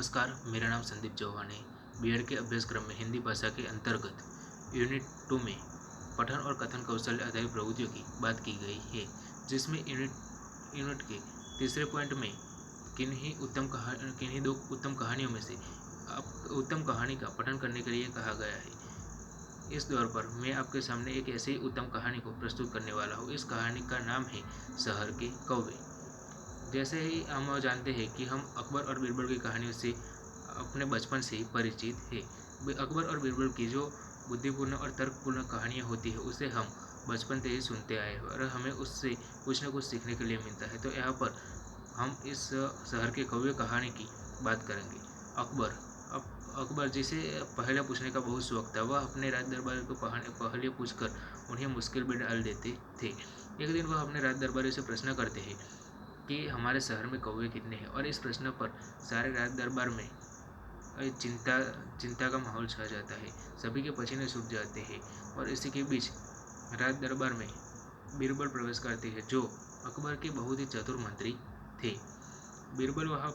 नमस्कार, मेरा नाम संदीप चौहान है। बीएड के अभ्यासक्रम में हिंदी भाषा के अंतर्गत यूनिट 2 में पठन और कथन कौशल आधारित प्रवृत्तियों की बात की गई है, जिसमें यूनिट के तीसरे पॉइंट में किन्हीं दो उत्तम कहानियों में से उत्तम कहानी का पठन करने के लिए कहा गया है। इस दौर पर मैं आपके सामने एक ऐसी उत्तम कहानी को प्रस्तुत करने वाला हूँ। इस कहानी का नाम है शहर के कौवे। जैसे ही हम जानते हैं कि हम अकबर और बीरबल की कहानियों से अपने बचपन से ही परिचित है। अकबर और बीरबल की जो बुद्धिपूर्ण और तर्कपूर्ण कहानियाँ होती है उसे हम बचपन से ही सुनते आए हैं और हमें उससे कुछ न कुछ सीखने के लिए मिलता है। तो यहाँ पर हम इस शहर के कौवे कहानी की बात करेंगे। अकबर जिसे पहले पूछने का बहुत शौक था, वह अपने राज दरबार को पहले पूछकर उन्हें मुश्किल में डाल देते थे। एक दिन वह अपने राज दरबारी से प्रश्न करते हैं कि हमारे शहर में कौवे कितने हैं, और इस प्रश्न पर सारे राज दरबार में चिंता का माहौल छा जाता है। सभी के पसीने सूख जाते हैं और इसी के बीच राज दरबार में बीरबल प्रवेश करते हैं, जो अकबर के बहुत ही चतुर मंत्री थे। बीरबल वहाँ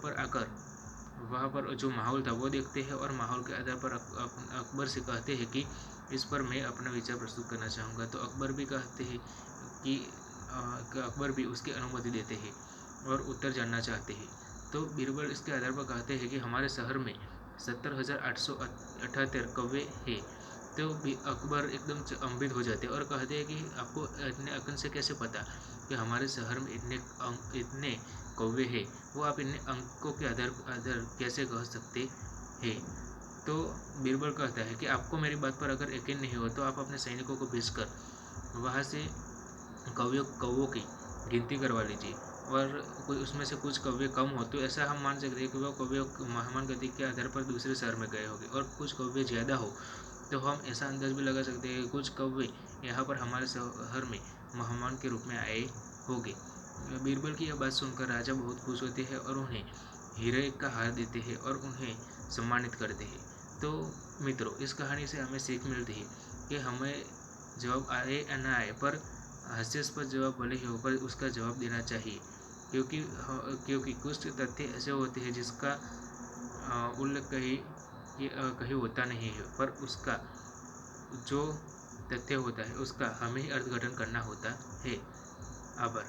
पर जो माहौल था वो देखते हैं और माहौल के आधार पर अकबर से कहते हैं कि इस पर मैं अपना विचार प्रस्तुत करना चाहूँगा। तो अकबर भी कहते हैं कि अकबर भी उसकी अनुमति देते हैं और उत्तर जानना चाहते हैं। तो बीरबल इसके आधार पर कहते हैं कि हमारे शहर में 70,878 कौवे हैं। तो अकबर एकदम अचंभित हो जाते हैं और कहते हैं कि आपको इतने अकल से कैसे पता कि हमारे शहर में इतने कौवे हैं, वो आप इन अंकों के आधार कैसे कह सकते हैं। तो बीरबल कहता है कि आपको मेरी बात पर अगर यकीन नहीं हो तो आप अपने सैनिकों को भेजकर वहाँ से कौवों की गिनती करवा लीजिए, और कोई उसमें से कुछ कौवे कम हो तो ऐसा हम मान सकते हैं कि वह कौवे मेहमान गति के आधार पर दूसरे शहर में गए होंगे, और कुछ कौवे ज़्यादा हो तो हम ऐसा अंदाज भी लगा सकते हैं कि कुछ कौवे यहाँ पर हमारे शहर में मेहमान के रूप में आए होंगे। बीरबल की यह बात सुनकर राजा बहुत खुश होते हैं और उन्हें हीरे का हार देते हैं और उन्हें सम्मानित करते हैं। तो मित्रों, इस कहानी से हमें सीख मिलती है कि हमें जवाब आए या ना आए, पर हास्यास्पद जवाब भले ही हो पर उसका जवाब देना चाहिए, क्योंकि कुछ तथ्य ऐसे होते हैं जिसका उल्लेख कहीं होता नहीं है, पर उसका जो तथ्य होता है उसका हमें ही अर्थघटन करना होता है। आभार।